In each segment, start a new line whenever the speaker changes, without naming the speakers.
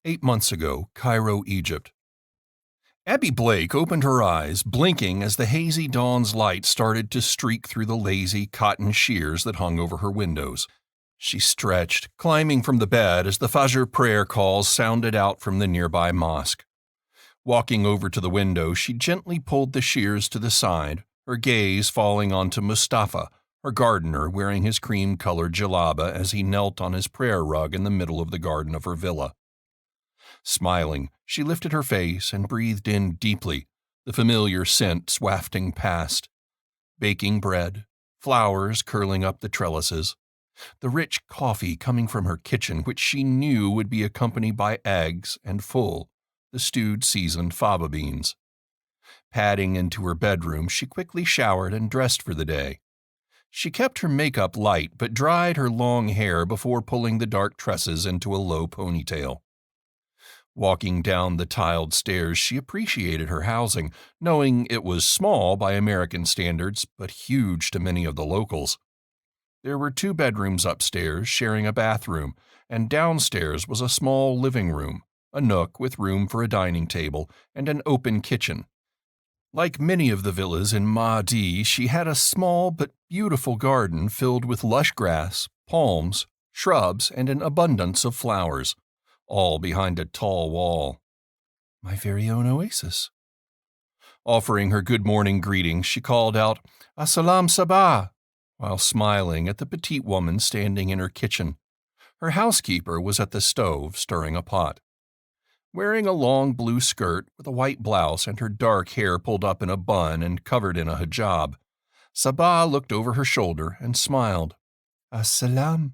8 months ago, Cairo, Egypt. Abbie Blake opened her eyes, blinking as the hazy dawn's light started to streak through the lazy cotton shears that hung over her windows. She stretched, climbing from the bed as the Fajr prayer calls sounded out from the nearby mosque. Walking over to the window, she gently pulled the shears to the side, her gaze falling onto Mustafa, her gardener wearing his cream-colored jalaba as he knelt on his prayer rug in the middle of the garden of her villa. Smiling, she lifted her face and breathed in deeply, the familiar scent wafting past. Baking bread, flowers curling up the trellises, the rich coffee coming from her kitchen, which she knew would be accompanied by eggs and the stewed seasoned fava beans. Padding into her bedroom, she quickly showered and dressed for the day. She kept her makeup light but dried her long hair before pulling the dark tresses into a low ponytail. Walking down the tiled stairs, she appreciated her housing, knowing it was small by American standards, but huge to many of the locals. There were 2 bedrooms upstairs, sharing a bathroom, and downstairs was a small living room, a nook with room for a dining table, and an open kitchen. Like many of the villas in Mahdi, she had a small but beautiful garden filled with lush grass, palms, shrubs, and an abundance of flowers, all behind a tall wall. My very own oasis. Offering her good morning greeting, she called out, "Assalam Sabah," while smiling at the petite woman standing in her kitchen. Her housekeeper was at the stove stirring a pot. Wearing a long blue skirt with a white blouse and her dark hair pulled up in a bun and covered in a hijab, Sabah looked over her shoulder and smiled. "Assalam."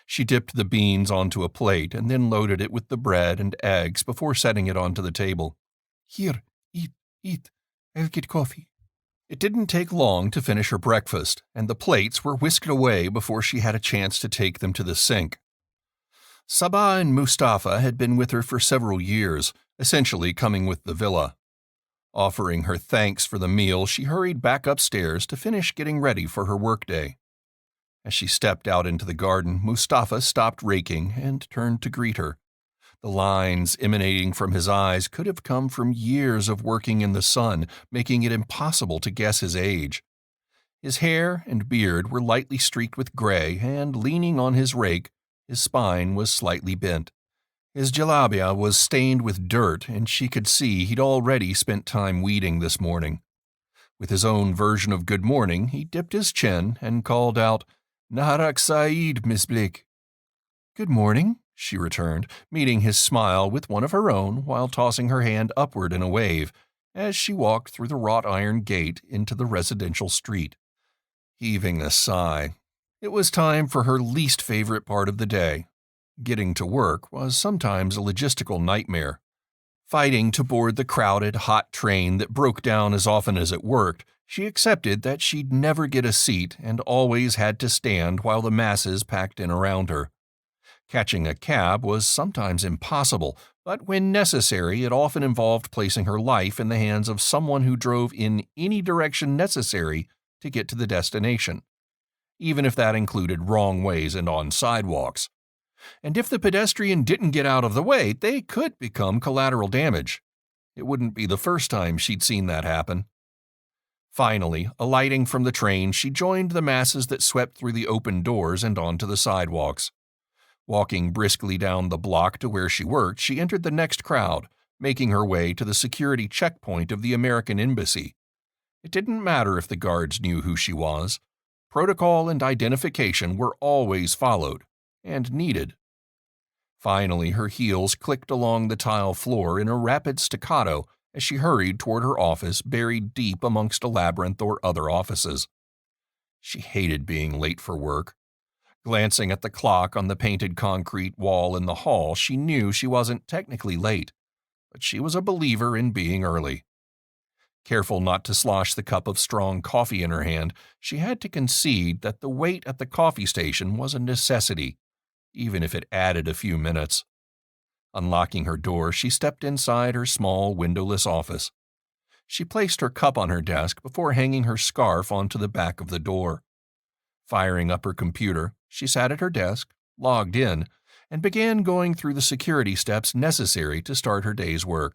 She dipped the beans onto a plate and then loaded it with the bread and eggs before setting it onto the table. "Here, eat. I'll get coffee." It didn't take long to finish her breakfast, and the plates were whisked away before she had a chance to take them to the sink. Sabah and Mustafa had been with her for several years, essentially coming with the villa. Offering her thanks for the meal, she hurried back upstairs to finish getting ready for her workday. As she stepped out into the garden, Mustafa stopped raking and turned to greet her. The lines emanating from his eyes could have come from years of working in the sun, making it impossible to guess his age. His hair and beard were lightly streaked with gray, and leaning on his rake, his spine was slightly bent. His jalabia was stained with dirt, and she could see he'd already spent time weeding this morning. With his own version of good morning, he dipped his chin and called out, "Naharak Saeed, Miss Blake." "Good morning," she returned, meeting his smile with one of her own while tossing her hand upward in a wave as she walked through the wrought iron gate into the residential street. Heaving a sigh, it was time for her least favorite part of the day. Getting to work was sometimes a logistical nightmare. Fighting to board the crowded, hot train that broke down as often as it worked, she accepted that she'd never get a seat and always had to stand while the masses packed in around her. Catching a cab was sometimes impossible, but when necessary, it often involved placing her life in the hands of someone who drove in any direction necessary to get to the destination, even if that included wrong ways and on sidewalks. And if the pedestrian didn't get out of the way, they could become collateral damage. It wouldn't be the first time she'd seen that happen. Finally, alighting from the train, she joined the masses that swept through the open doors and onto the sidewalks. Walking briskly down the block to where she worked, she entered the next crowd, making her way to the security checkpoint of the American Embassy. It didn't matter if the guards knew who she was. Protocol and identification were always followed, and needed. Finally, her heels clicked along the tile floor in a rapid staccato as she hurried toward her office buried deep amongst a labyrinth or other offices. She hated being late for work. Glancing at the clock on the painted concrete wall in the hall, she knew she wasn't technically late, but she was a believer in being early. Careful not to slosh the cup of strong coffee in her hand, she had to concede that the wait at the coffee station was a necessity, even if it added a few minutes. Unlocking her door, she stepped inside her small, windowless office. She placed her cup on her desk before hanging her scarf onto the back of the door. Firing up her computer, she sat at her desk, logged in, and began going through the security steps necessary to start her day's work.